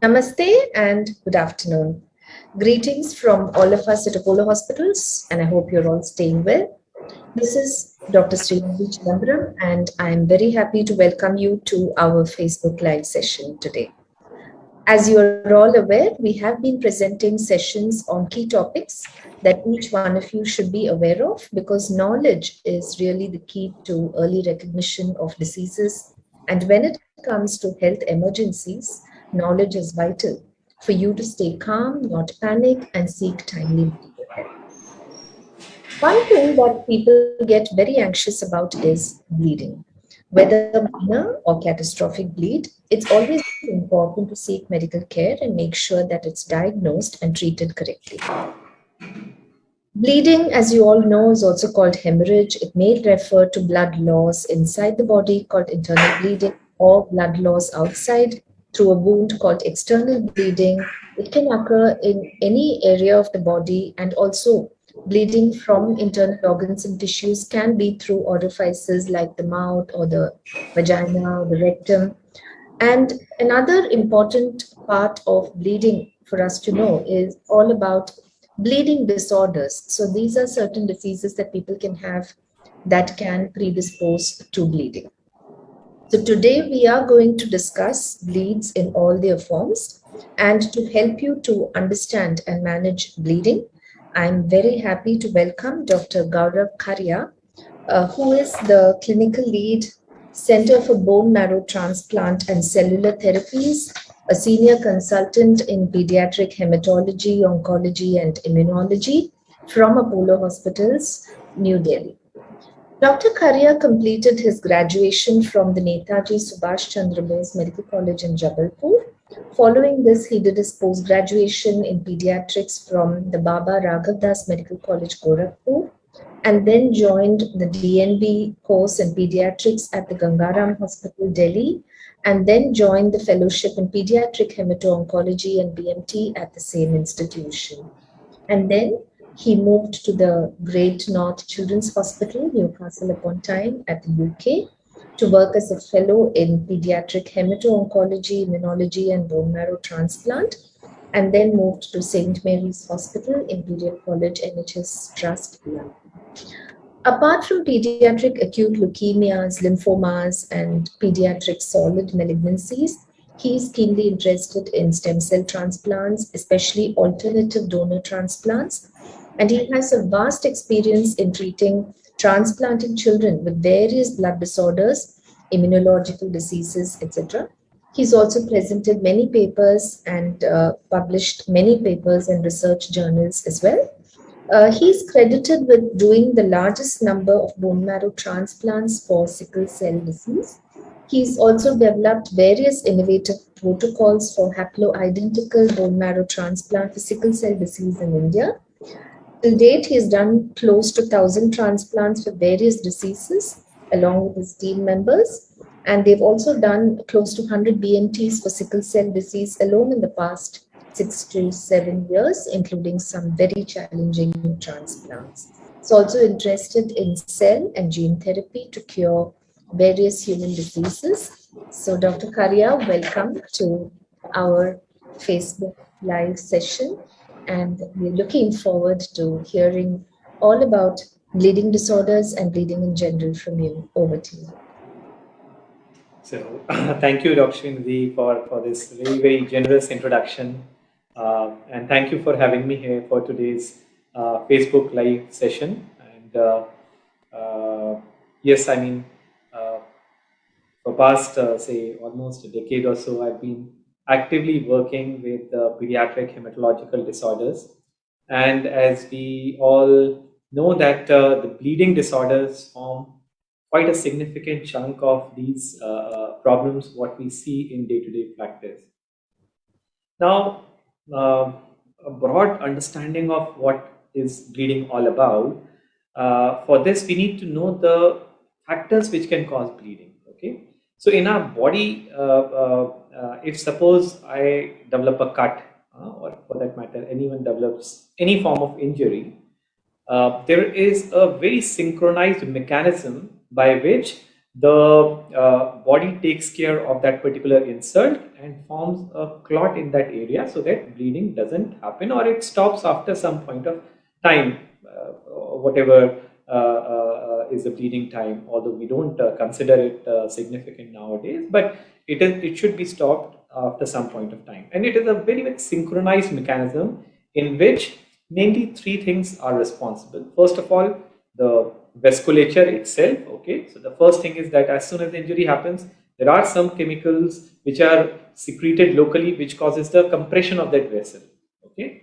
Namaste and good afternoon. Greetings from all of us at Apollo Hospitals, and I hope you're all staying well. This is Dr. Srinidhi Chidambaram, and I'm very happy to welcome you to our Facebook Live session today. As you are all aware, we have been presenting sessions on key topics that each one of you should be aware of because knowledge is really the key to early recognition of diseases. And when it comes to health emergencies, knowledge is vital for you to stay calm, not panic, and seek timely medical help. One thing that people get very anxious about is bleeding. Whether minor or catastrophic bleed, it's always important to seek medical care and make sure that it's diagnosed and treated correctly. Bleeding, as you all know, is also called hemorrhage. It may refer to blood loss inside the body called internal bleeding or blood loss outside through a wound called external bleeding. It can occur in any area of the body, and also bleeding from internal organs and tissues can be through orifices like the mouth or the vagina or the rectum. And another important part of bleeding for us to know is all about bleeding disorders. So these are certain diseases that people can have that can predispose to bleeding. So today we are going to discuss bleeds in all their forms, and to help you to understand and manage bleeding, I'm very happy to welcome Dr. Gaurav Kharya, who is the clinical lead, Center for Bone Marrow Transplant and Cellular Therapies, a senior consultant in Pediatric Hematology, Oncology, and Immunology from Apollo Hospitals, New Delhi. Dr. Kharya completed his graduation from the Netaji Subhash Chandra Bose Medical College in Jabalpur. Following this, he did his post-graduation in pediatrics from the Baba Raghav Das Medical College, Gorakhpur, and then joined the DNB course in pediatrics at the Gangaram Hospital, Delhi, and then joined the fellowship in pediatric hemato-oncology and BMT at the same institution. And then he moved to the Great North Children's Hospital, Newcastle upon Tyne at the UK, to work as a fellow in pediatric hemato-oncology, immunology, and bone marrow transplant, and then moved to St. Mary's Hospital, Imperial College NHS Trust, London. Apart from pediatric acute leukemias, lymphomas, and pediatric solid malignancies, he is keenly interested in stem cell transplants, especially alternative donor transplants, and he has a vast experience in treating transplanted children with various blood disorders, immunological diseases, etc. He's also presented many papers and published many papers in research journals as well. He's credited with doing the largest number of bone marrow transplants for sickle cell disease. He's also developed various innovative protocols for haploidentical bone marrow transplant for sickle cell disease in India. Till date, he has done close to 1,000 transplants for various diseases along with his team members. And they've also done close to 100 BMTs for sickle cell disease alone in the past 6 to 7 years, including some very challenging transplants. He's also interested in cell and gene therapy to cure various human diseases. So, Dr. Kharya, welcome to our Facebook Live session. And we're looking forward to hearing all about bleeding disorders and bleeding in general from you. Over to you. So, thank you, Dr. Srinidhi, for this very, very generous introduction. And thank you for having me here for today's Facebook Live session. And yes, I mean, for past, say, almost a decade or so, I've been actively working with pediatric hematological disorders. And as we all know that the bleeding disorders form quite a significant chunk of these problems, what we see in day-to-day practice. Now, a broad understanding of what is bleeding all about. For this, we need to know the factors which can cause bleeding. Okay, so in our body, if suppose I develop a cut, or for that matter, anyone develops any form of injury, there is a very synchronized mechanism by which the body takes care of that particular insult and forms a clot in that area so that bleeding doesn't happen, or it stops after some point of time, whatever is the bleeding time, although we don't consider it significant nowadays, but it should be stopped after some point of time. And it is a very much synchronized mechanism in which mainly three things are responsible. First of all, the vasculature itself. Okay, so the first thing is that as soon as the injury happens, there are some chemicals which are secreted locally which causes the compression of that vessel. Okay.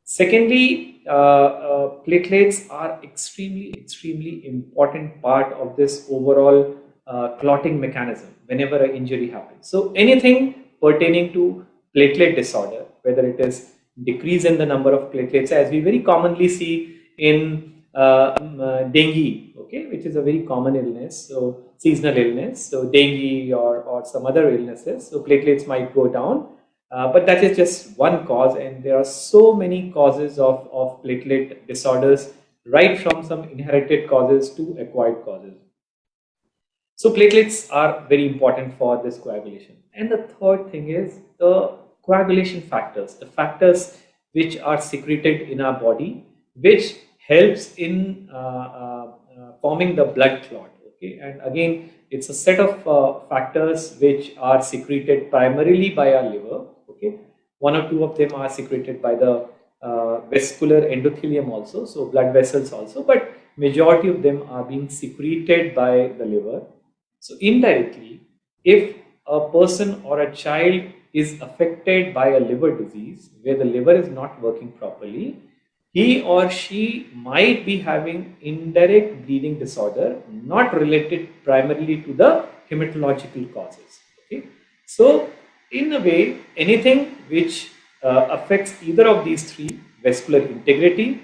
Secondly, platelets are extremely important part of this overall clotting mechanism whenever an injury happens. So anything pertaining to platelet disorder, whether it is decrease in the number of platelets, as we very commonly see in dengue, okay, which is a very common illness, so seasonal illness, so dengue or some other illnesses, so platelets might go down. But that is just one cause, and there are so many causes of platelet disorders, right from some inherited causes to acquired causes. So platelets are very important for this coagulation. And the third thing is the coagulation factors, the factors which are secreted in our body, which helps in forming the blood clot. Okay, and again, it's a set of factors which are secreted primarily by our liver. Okay, one or two of them are secreted by the vascular endothelium also, so blood vessels also, but majority of them are being secreted by the liver. So indirectly, if a person or a child is affected by a liver disease where the liver is not working properly, he or she might be having indirect bleeding disorder, not related primarily to the hematological causes. Okay, so in a way, anything which affects either of these three, vascular integrity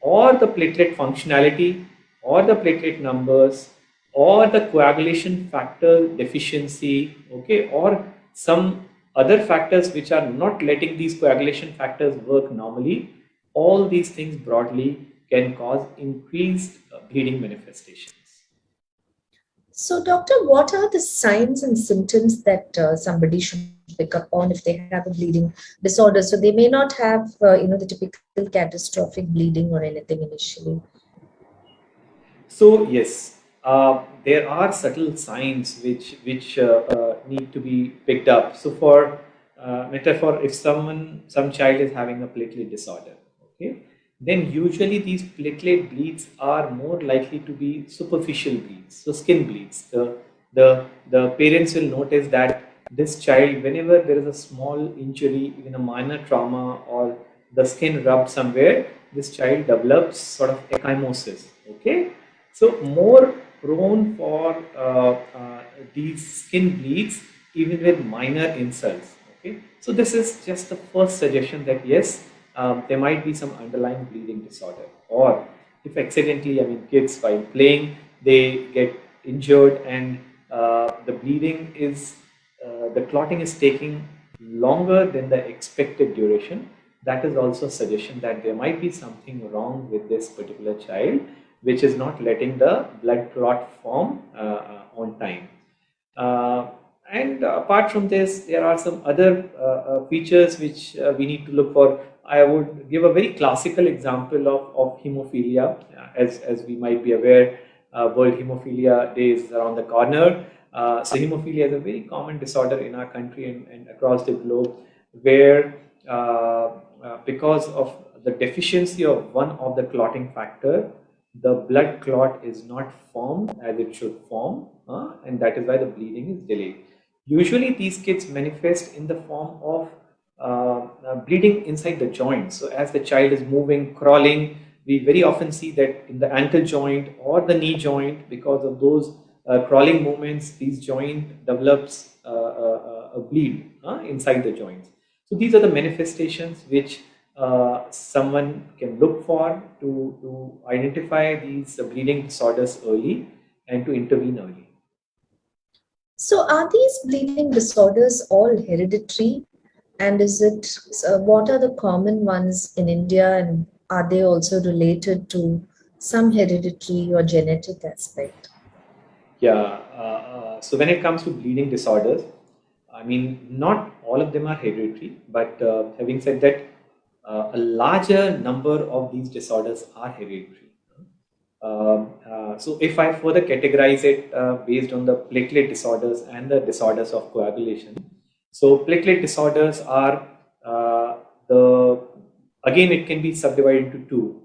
or the platelet functionality or the platelet numbers or the coagulation factor deficiency, okay, or some other factors which are not letting these coagulation factors work normally, all these things broadly can cause increased bleeding manifestations. So, doctor, what are the signs and symptoms that somebody should pick up on if they have a bleeding disorder? So they may not have, the typical catastrophic bleeding or anything initially. So yes, there are subtle signs which need to be picked up. So for metaphor, if some child is having a platelet disorder, okay, then usually these platelet bleeds are more likely to be superficial bleeds, so skin bleeds. The parents will notice that this child, whenever there is a small injury, even a minor trauma, or the skin rubbed somewhere, this child develops sort of ecchymosis. Okay, so more prone for these skin bleeds even with minor insults. Okay, so this is just the first suggestion that yes, there might be some underlying bleeding disorder, or if accidentally, I mean, kids while playing they get injured and the bleeding is the clotting is taking longer than the expected duration. That is also a suggestion that there might be something wrong with this particular child, which is not letting the blood clot form on time. And apart from this, there are some other features which we need to look for. I would give a very classical example of hemophilia. As we might be aware, World Hemophilia Day is around the corner. So hemophilia is a very common disorder in our country and across the globe, where because of the deficiency of one of the clotting factor, the blood clot is not formed as it should form, and that is why the bleeding is delayed. Usually these kids manifest in the form of bleeding inside the joint. So as the child is moving, crawling, we very often see that in the ankle joint or the knee joint, because of those crawling movements, these joint develops a bleed inside the joints. So these are the manifestations which someone can look for to identify these bleeding disorders early and to intervene early. So are these bleeding disorders all hereditary? And what are the common ones in India, and are they also related to some hereditary or genetic aspect? Yeah. So when it comes to bleeding disorders, I mean, not all of them are hereditary, but having said that, a larger number of these disorders are hereditary. So if I further categorize it based on the platelet disorders and the disorders of coagulation, so platelet disorders are the again it can be subdivided into two.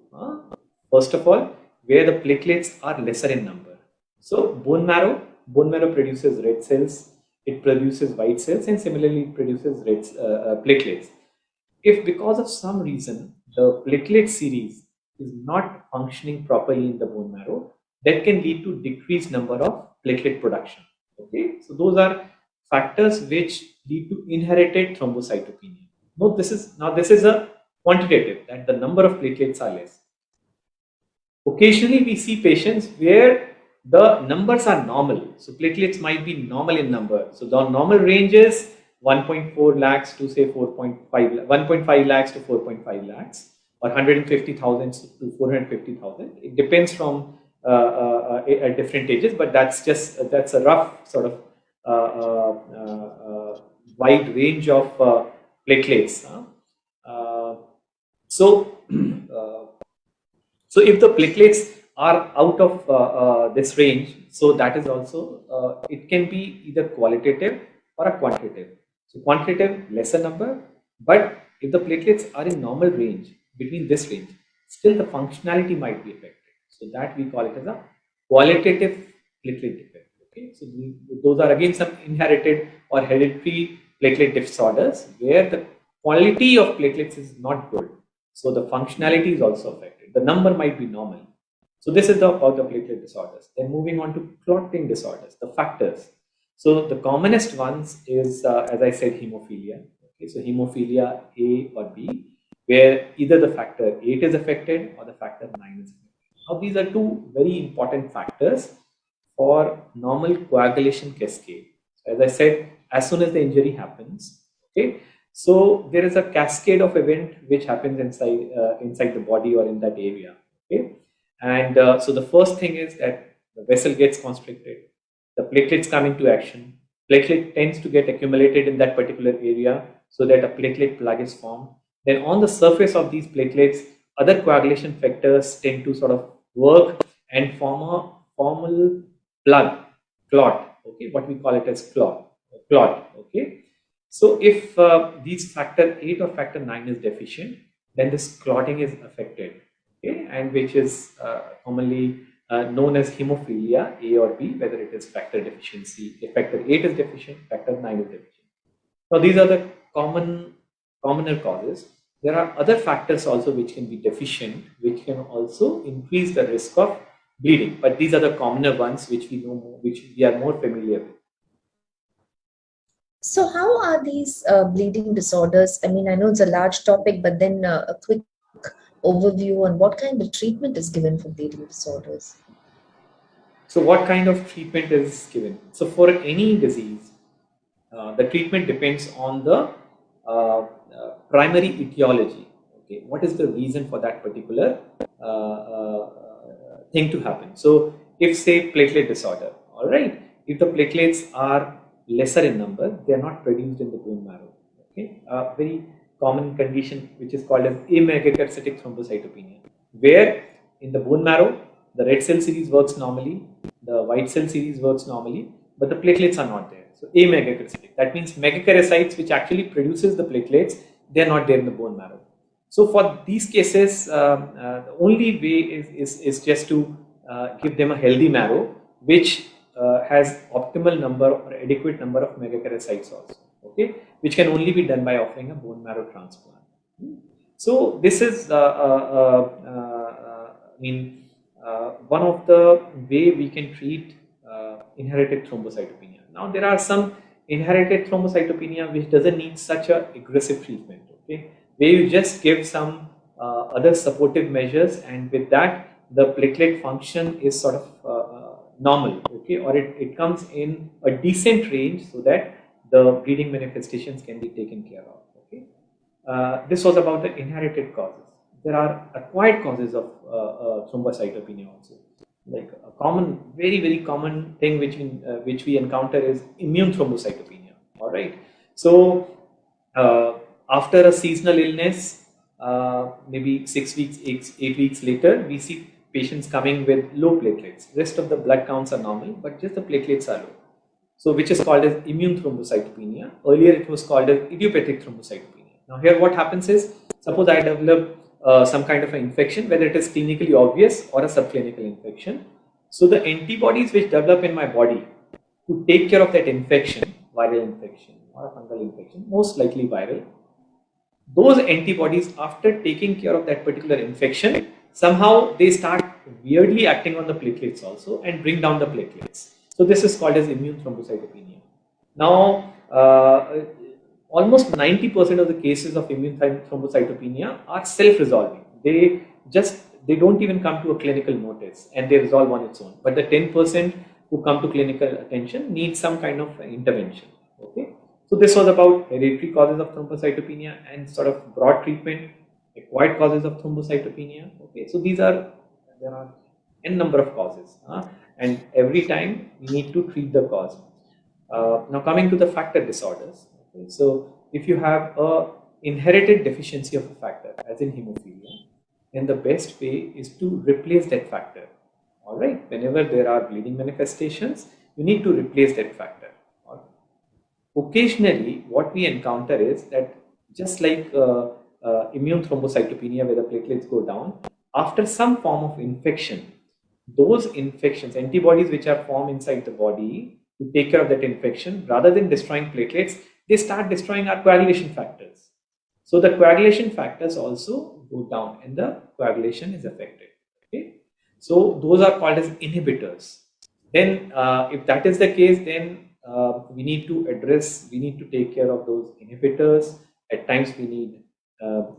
First of all, where the platelets are lesser in number. So bone marrow produces red cells, it produces white cells, and similarly it produces platelets. If because of some reason the platelet series is not functioning properly in the bone marrow, that can lead to decreased number of platelet production. Okay, so those are factors which lead to inherited thrombocytopenia. This is a quantitative, that the number of platelets are less. Occasionally, we see patients where the numbers are normal. So platelets might be normal in number. So the normal range is 1.4 lakhs to say 4.5, 1.5 lakhs to 4.5 lakhs, or 150,000 to 450,000. It depends from at different ages, but that's a rough sort of wide range of platelets. So uh, so if the platelets are out of this range, so that is also, it can be either qualitative or a quantitative. So quantitative, lesser number, but if the platelets are in normal range, between this range, still the functionality might be affected. So that we call it as a qualitative platelet defect. Okay, so those are again some inherited or hereditary platelet disorders where the quality of platelets is not good. So the functionality is also affected. The number might be normal. So this is the about the platelet disorders. Then moving on to clotting disorders, the factors. So the commonest ones is, as I said, hemophilia. Okay, so hemophilia A or B, where either the factor 8 is affected or the factor 9 is affected. Now these are two very important factors for normal coagulation cascade. So as I said, as soon as the injury happens, okay, so there is a cascade of event which happens inside the body or in that area. Okay, and so the first thing is that the vessel gets constricted, the platelets come into action. Platelet tends to get accumulated in that particular area so that a platelet plug is formed. Then on the surface of these platelets, other coagulation factors tend to sort of work and form a formal plug, clot. Okay, what we call it as clot. Okay, so if these factor 8 or factor 9 is deficient, then this clotting is affected, okay, and which is commonly known as hemophilia A or B, whether it is factor deficiency. If factor 8 is deficient, factor 9 is deficient. Now these are the commoner causes. There are other factors also which can be deficient, which can also increase the risk of bleeding. But these are the commoner ones which we know, which we are more familiar with. So, how are these bleeding disorders? I mean, I know it's a large topic, but then a quick overview on what kind of treatment is given for bleeding disorders. So what kind of treatment is given? So for any disease, the treatment depends on the primary etiology. Okay, what is the reason for that particular thing to happen? So if say platelet disorder, all right, if the platelets are lesser in number, they are not produced in the bone marrow. Okay, a very common condition which is called as amegakaryocytic thrombocytopenia, where in the bone marrow the red cell series works normally, the white cell series works normally, but the platelets are not there. So amegakaryocytic, that means megakaryocytes which actually produces the platelets, they are not there in the bone marrow. So for these cases, the only way is just to give them a healthy marrow, which has optimal number or adequate number of megakaryocytes also. Okay, which can only be done by offering a bone marrow transplant. So this is, I mean, one of the way we can treat inherited thrombocytopenia. Now there are some inherited thrombocytopenia which doesn't need such a aggressive treatment. Okay, where you just give some other supportive measures, and with that the platelet function is sort of normal. Okay, or it comes in a decent range so that the bleeding manifestations can be taken care of. Okay, this was about the inherited causes. There are acquired causes of thrombocytopenia also. like a common, very common thing which we encounter is immune thrombocytopenia. All right. So after a seasonal illness, maybe 6 weeks, 8 weeks later, we see patients coming with low platelets. Rest of the blood counts are normal, but just the platelets are low. So which is called as immune thrombocytopenia. Earlier it was called as idiopathic thrombocytopenia. Now here what happens is, suppose I develop some kind of an infection, whether it is clinically obvious or a subclinical infection. So the antibodies which develop in my body to take care of that infection, viral infection or a fungal infection, most likely viral, those antibodies, after taking care of that particular infection, somehow they start weirdly acting on the platelets also and bring down the platelets. So this is called as immune thrombocytopenia. Now, almost 90% of the cases of immune thrombocytopenia are self-resolving. They don't even come to a clinical notice and they resolve on its own. But the 10% who come to clinical attention need some kind of intervention. Okay. So this was about hereditary causes of thrombocytopenia and sort of broad treatment, acquired causes of thrombocytopenia. Okay, so there are n number of causes, and every time we need to treat the cause. Now coming to the factor disorders. Okay, so if you have a inherited deficiency of a factor, as in hemophilia, then the best way is to replace that factor. All right, whenever there are bleeding manifestations, you need to replace that factor. Occasionally, what we encounter is that just like immune thrombocytopenia, where the platelets go down, after some form of infection, those infections, antibodies which are formed inside the body to take care of that infection, rather than destroying platelets, they start destroying our coagulation factors. So the coagulation factors also go down and the coagulation is affected. Okay? So those are called as inhibitors. Then if that is the case, then we need to take care of those inhibitors. At times we need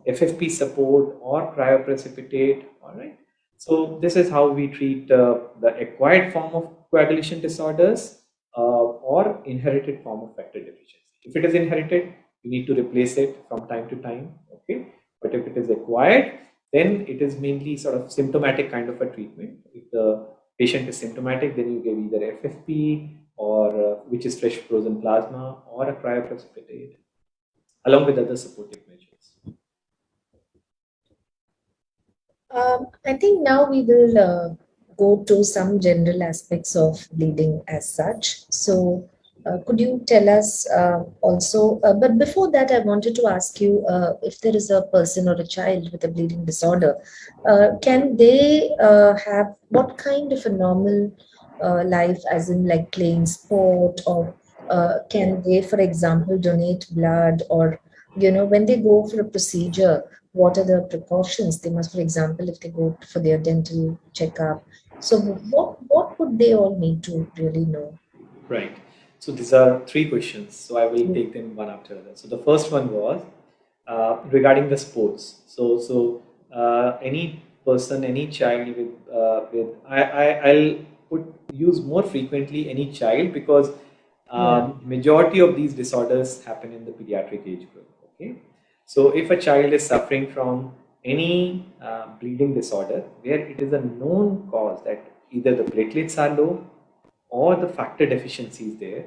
FFP support or cryoprecipitate. All right. So this is how we treat the acquired form of coagulation disorders or inherited form of factor deficiency. If it is inherited, you need to replace it from time to time. Okay. But if it is acquired, then it is mainly sort of symptomatic kind of a treatment. If the patient is symptomatic, then you give either FFP or which is fresh frozen plasma or a cryoprecipitate along with other supportive measures. I think now we will go to some general aspects of bleeding as such. So, could you tell us also? But before that, I wanted to ask you if there is a person or a child with a bleeding disorder, can they have what kind of a normal life, as in like playing sport, or can they, for example, donate blood, or when they go for a procedure, what are the precautions they must, for example, if they go for their dental checkup? So what would they all need to really know? Right. So these are three questions. So I will take them one after the other. So the first one was regarding the sports. So any person, any child with I'll use more frequently any child, because majority of these disorders happen in the pediatric age group. Okay. So if a child is suffering from any bleeding disorder where it is a known cause that either the platelets are low or the factor deficiency is there,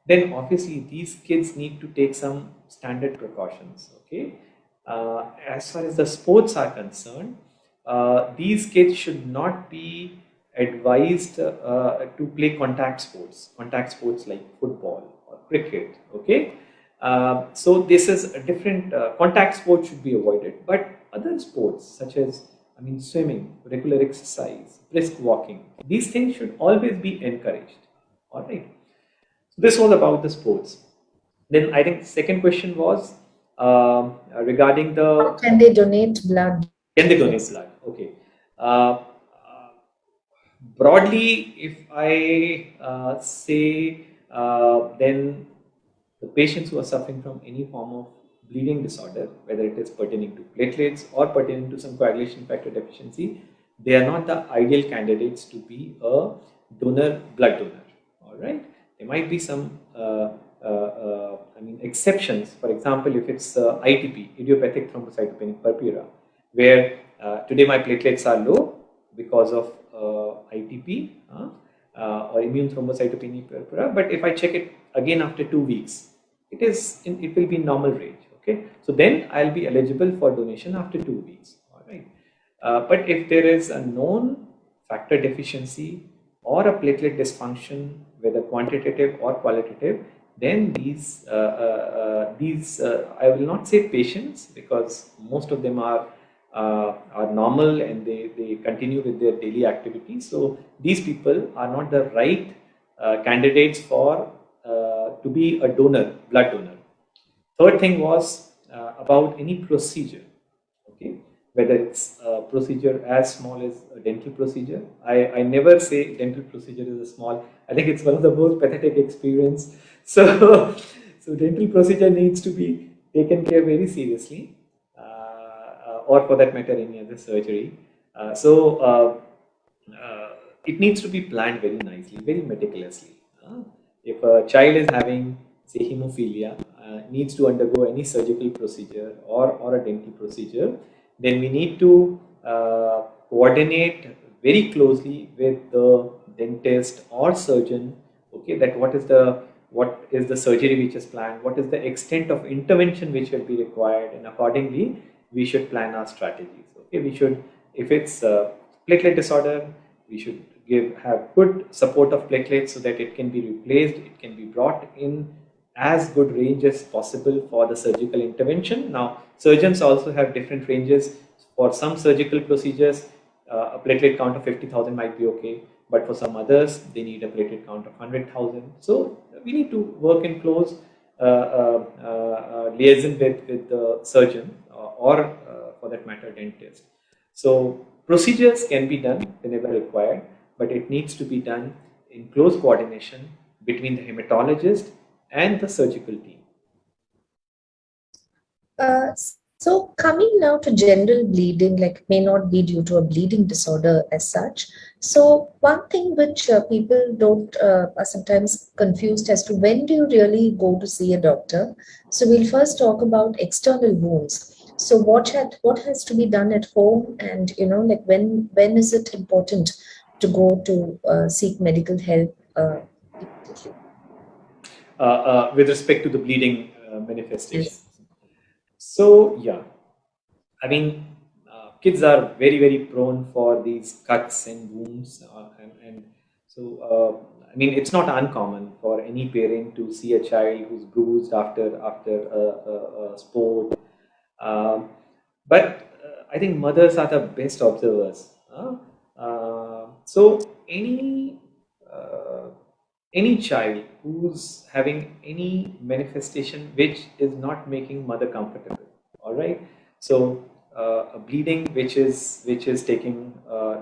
then obviously these kids need to take some standard precautions. Okay, as far as the sports are concerned, these kids should not be advised to play contact sports like football or cricket. Okay, so this is a different contact sport should be avoided, but other sports such as swimming, regular exercise, brisk walking, these things should always be encouraged. All right. So this was about the sports. Then I think the second question was regarding How the can they donate blood? can they donate blood? Okay. Uh, Broadly, if I say, then the patients who are suffering from any form of bleeding disorder, whether it is pertaining to platelets or pertaining to some coagulation factor deficiency, they are not the ideal candidates to be a blood donor. All right, there might be some exceptions. For example, if it's ITP, idiopathic thrombocytopenic purpura, where today my platelets are low because of ITP or immune thrombocytopenia purpura, but if I check it again after 2 weeks, it will be in normal range. Okay, so then I'll be eligible for donation after 2 weeks. All right, but if there is a known factor deficiency or a platelet dysfunction, whether quantitative or qualitative, then these I will not say patients, because most of them are normal and they continue with their daily activities. So these people are not the right candidates for to be a donor, blood donor. Third thing was about any procedure. Okay, whether it's a procedure as small as a dental procedure. I never say dental procedure is a small. I think it's one of the most pathetic experience. So, so dental procedure needs to be taken care very seriously, or for that matter, any other surgery. It needs to be planned very nicely, very meticulously. If a child is having, say, hemophilia, needs to undergo any surgical procedure or a dental procedure, then we need to coordinate very closely with the dentist or surgeon. Okay, that what is the surgery which is planned, what is the extent of intervention which will be required, and accordingly we should plan our strategies. Okay, we should, if it's a platelet disorder, we should have good support of platelets so that it can be replaced, it can be brought in as good range as possible for the surgical intervention. Now, surgeons also have different ranges. For some surgical procedures, a platelet count of 50,000 might be okay, but for some others, they need a platelet count of 100,000. So we need to work in close liaison with the surgeon or for that matter, dentist. So procedures can be done whenever required, but it needs to be done in close coordination between the hematologist and the surgical team. So coming now to general bleeding, like may not be due to a bleeding disorder as such. So one thing which people don't are sometimes confused as to when do you really go to see a doctor. So we'll first talk about external wounds. So what has to be done at home, and like when is it important to go to seek medical help immediately? With respect to the bleeding manifestations. Yes. So yeah, I mean, kids are very, very prone for these cuts and wounds, and so I mean, it's not uncommon for any parent to see a child who's bruised after a sport. But I think mothers are the best observers. So uh, any child who's having any manifestation which is not making mother comfortable, all right, so a bleeding which is taking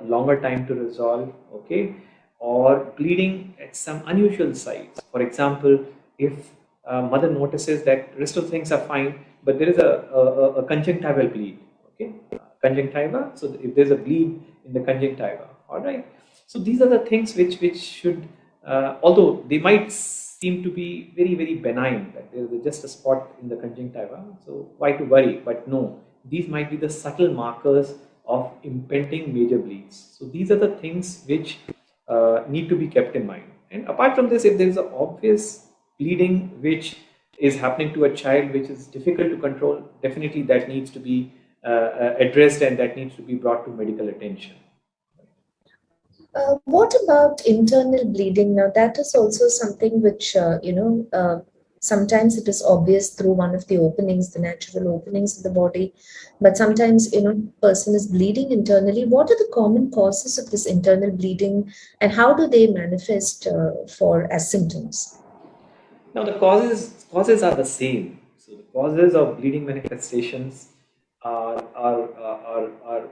longer time to resolve, okay, or bleeding at some unusual sites. For example, if mother notices that rest of things are fine, but there is a conjunctival bleed, okay, conjunctiva, so if there's a bleed in the conjunctiva, all right, so these are the things which should, although they might seem to be very, very benign, that there is just a spot in the conjunctiva, so why to worry? But no, these might be the subtle markers of impending major bleeds. So these are the things which need to be kept in mind. And apart from this, if there is an obvious bleeding which is happening to a child which is difficult to control, definitely that needs to be addressed and that needs to be brought to medical attention. What about internal bleeding? Now, that is also something which, sometimes it is obvious through one of the openings, the natural openings of the body, but sometimes, person is bleeding internally. What are the common causes of this internal bleeding, and how do they manifest as symptoms? Now the causes are the same. So the causes of bleeding manifestations are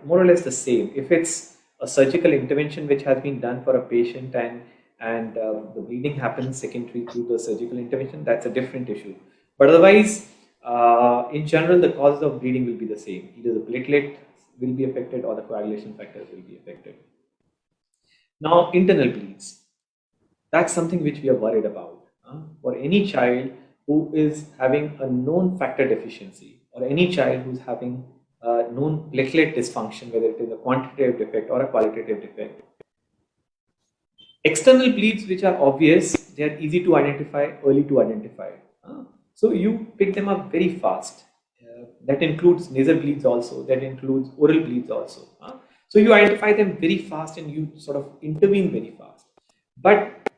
more or less the same. If it's a surgical intervention which has been done for a patient and the bleeding happens secondary to the surgical intervention, that's a different issue. But otherwise, in general, the causes of bleeding will be the same. Either the platelet will be affected or the coagulation factors will be affected. Now, internal bleeds. That's something which we are worried about. For any child who is having a known factor deficiency, or any child who's having a known platelet dysfunction, whether it is a quantitative defect or a qualitative defect, External bleeds which are obvious, they are easy to identify, early to identify. So you pick them up very fast. That includes nasal bleeds also, that includes oral bleeds also. So you identify them very fast and you sort of intervene very fast. But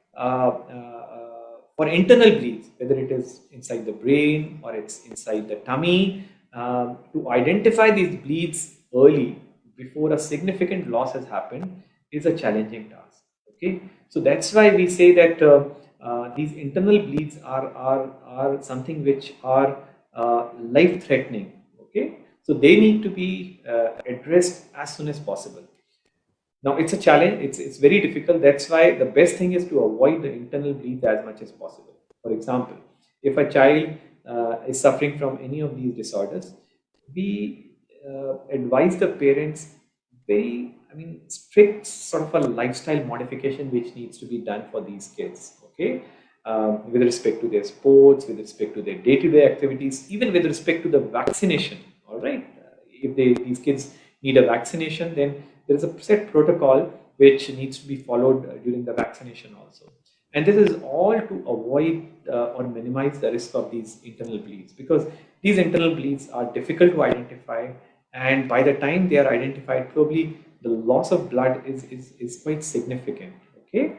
for internal bleeds, whether it is inside the brain or it's inside the tummy, to identify these bleeds early before a significant loss has happened is a challenging task. Okay, so that's why we say that these internal bleeds are something which are life threatening. Okay, so they need to be addressed as soon as possible. Now it's a challenge, it's very difficult. That's why the best thing is to avoid the internal bleeds as much as possible. For example, if a child is suffering from any of these disorders, we advise the parents very, I mean, strict sort of a lifestyle modification which needs to be done for these kids. Okay, with respect to their sports, with respect to their day-to-day activities, even with respect to the vaccination. All right, if these kids need a vaccination, then there is a set protocol which needs to be followed during the vaccination also. And this is all to avoid or minimize the risk of these internal bleeds, because these internal bleeds are difficult to identify, and by the time they are identified, probably the loss of blood is quite significant. Okay,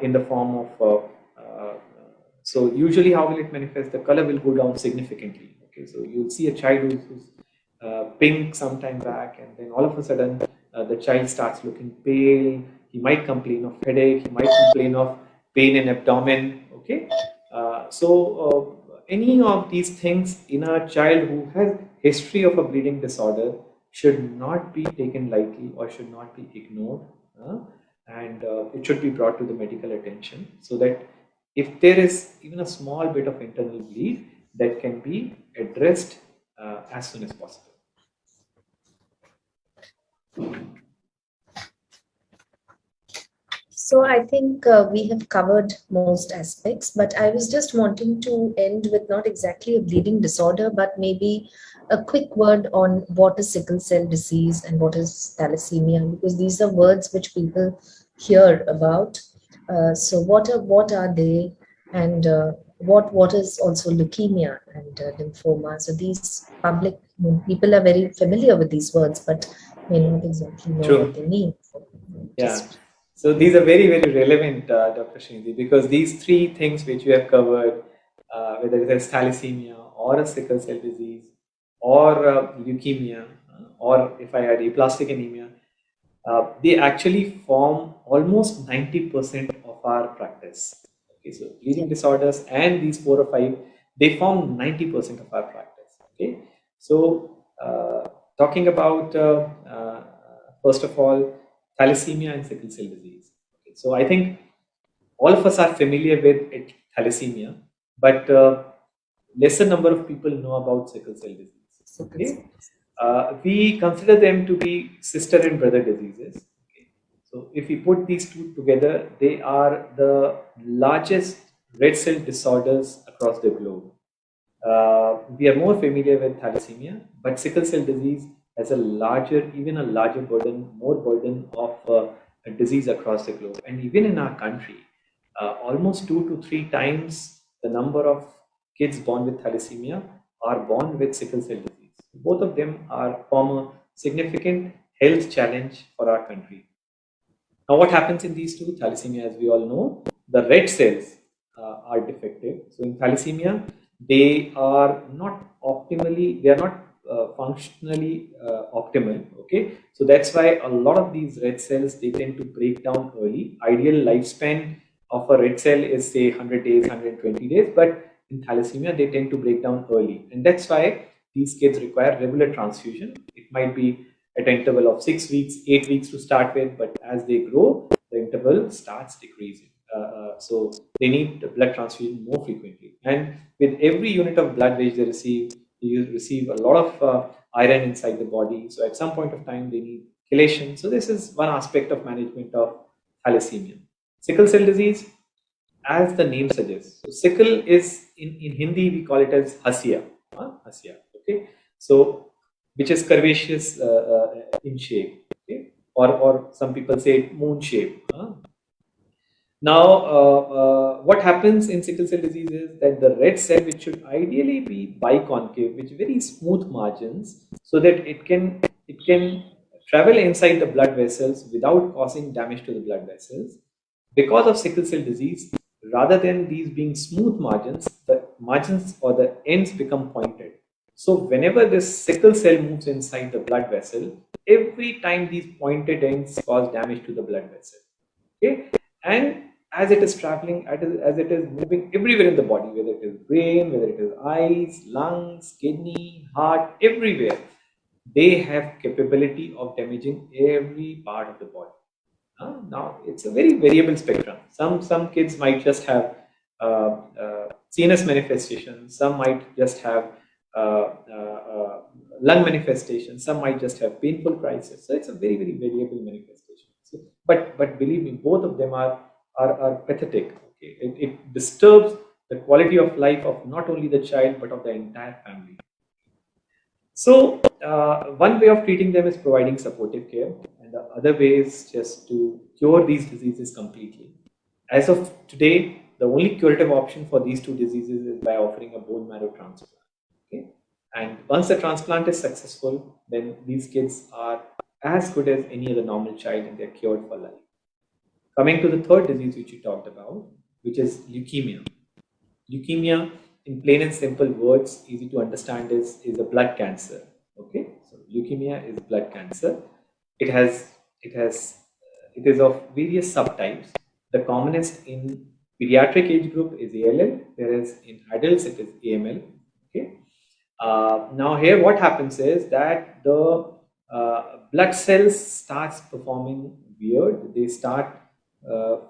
in the form of so usually how will it manifest? The color will go down significantly. Okay, so you'll see a child who's pink sometime back, and then all of a sudden the child starts looking pale. He might complain of headache. He might complain of pain in abdomen. Okay, any of these things in a child who has history of a bleeding disorder should not be taken lightly or should not be ignored, and it should be brought to the medical attention, so that if there is even a small bit of internal bleed, that can be addressed as soon as possible. So I think we have covered most aspects, but I was just wanting to end with not exactly a bleeding disorder, but maybe a quick word on what is sickle cell disease and what is thalassemia, because these are words which people hear about. So what are they, and what is also leukemia and lymphoma? So these public, people are very familiar with these words, but may not exactly know what True. they mean. Yeah. Just So these are very, very relevant, Dr. Srinidhi, because these three things which you have covered, whether it is thalassemia or a sickle cell disease or leukemia, or if I add aplastic anemia, they actually form almost 90% of our practice. Okay, so bleeding disorders and these four or five, they form 90% of our practice. Okay, so talking about first of all, thalassemia and sickle cell disease. Okay, so I think all of us are familiar with thalassemia, but lesser number of people know about sickle cell disease. Okay, we consider them to be sister and brother diseases. Okay. So if we put these two together, they are the largest red cell disorders across the globe. We are more familiar with thalassemia, but sickle cell disease has a larger, even a larger burden, more burden of a disease across the globe. And even in our country, almost 2 to 3 times the number of kids born with thalassemia are born with sickle cell disease. Both of them are form a significant health challenge for our country. Now, what happens in these two? Thalassemia, as we all know, the red cells are defective. So, in thalassemia, they are not optimally, they are not functionally optimal. Okay, so that's why a lot of these red cells, they tend to break down early. Ideal lifespan of a red cell is say 100 days, 120 days, but in thalassemia, they tend to break down early, and that's why these kids require regular transfusion. It might be at an interval of 6 weeks, 8 weeks to start with, but as they grow, the interval starts decreasing. So they need blood transfusion more frequently. And with every unit of blood which they receive a lot of iron inside the body. So at some point of time, they need chelation. So this is one aspect of management of thalassemia. Sickle cell disease, as the name suggests. So sickle is in Hindi, we call it as hasya. Hasya. Okay. So which is curvaceous in shape, okay? Or some people say moon shape. Now, what happens in sickle cell disease is that the red cell, which should ideally be biconcave, with very smooth margins, so that it can travel inside the blood vessels without causing damage to the blood vessels. Because of sickle cell disease, rather than these being smooth margins, the margins or the ends become pointed. So whenever this sickle cell moves inside the blood vessel, every time these pointed ends cause damage to the blood vessel. Okay, and as it is traveling, as it is moving everywhere in the body, whether it is brain, whether it is eyes, lungs, kidney, heart, everywhere, they have capability of damaging every part of the body. Now it's a very variable spectrum. Some kids might just have CNS manifestations. Some might just have uh, uh, uh, lung manifestations. Some might just have painful crisis. So it's a very variable manifestation. So, but believe me, both of them are pathetic. Okay, it disturbs the quality of life of not only the child but of the entire family. So, one way of treating them is providing supportive care, and the other way is just to cure these diseases completely. As of today, the only curative option for these two diseases is by offering a bone marrow transplant. Okay? And once the transplant is successful, then these kids are as good as any other normal child and they're cured for life. Coming to the third disease which you talked about, which is leukemia. Leukemia, in plain and simple words, easy to understand, is a blood cancer. Okay, so leukemia is blood cancer. It has it is of various subtypes. The commonest in pediatric age group is ALL, whereas in adults it is AML. Okay. Now here what happens is that the blood cells starts performing weird. They start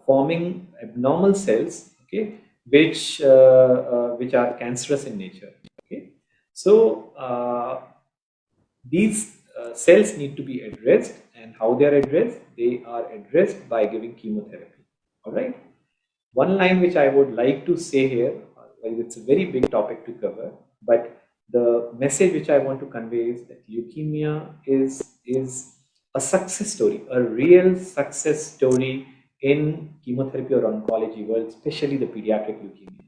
forming abnormal cells, okay, which are cancerous in nature. Okay, so these cells need to be addressed, and how they are addressed? They are addressed by giving chemotherapy. All right. One line which I would like to say here, well, it's a very big topic to cover, but the message which I want to convey is that leukemia is a success story, a real success story in chemotherapy or oncology world, especially the pediatric leukemia.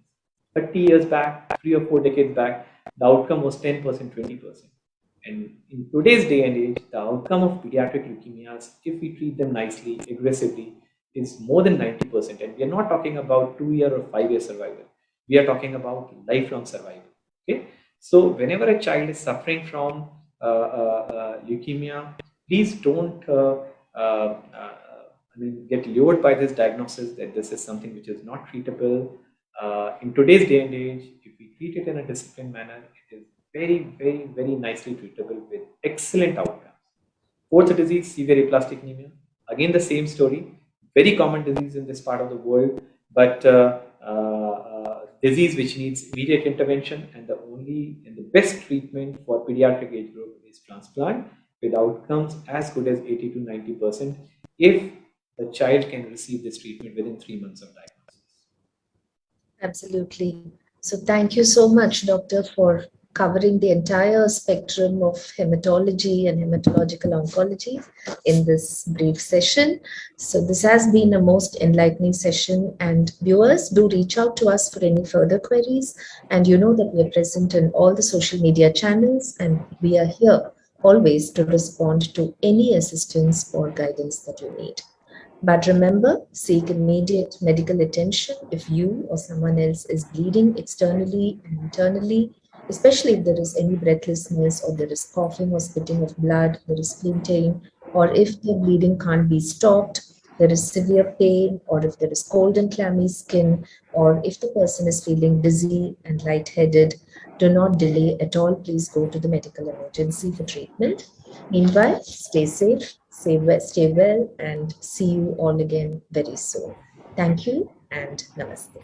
30 years back, 3 or 4 decades back, the outcome was 10%, 20%. And in today's day and age, the outcome of pediatric leukemias, if we treat them nicely, aggressively, is more than 90%. And we are not talking about 2 year or 5 year survival. We are talking about lifelong survival. Okay. So whenever a child is suffering from leukemia, please don't get lured by this diagnosis that this is something which is not treatable. In today's day and age, if we treat it in a disciplined manner, it is very nicely treatable with excellent outcomes. Fourth disease, severe aplastic anemia. Again, the same story. Very common disease in this part of the world, but disease which needs immediate intervention, and the best treatment for pediatric age group is transplant, with outcomes as good as 80 to 90% if the child can receive this treatment within 3 months of diagnosis. Absolutely. So thank you so much, Doctor, for covering the entire spectrum of hematology and hematological oncology in this brief session. So this has been a most enlightening session, and viewers, do reach out to us for any further queries. And you know that we are present in all the social media channels, and we are here always to respond to any assistance or guidance that you need. But remember, seek immediate medical attention if you or someone else is bleeding externally and internally, especially if there is any breathlessness or there is coughing or spitting of blood, there is fainting, or if the bleeding can't be stopped, there is severe pain, or if there is cold and clammy skin, or if the person is feeling dizzy and lightheaded, do not delay at all. Please go to the medical emergency for treatment. Meanwhile, stay safe, stay well, and see you all again very soon. Thank you and namaste.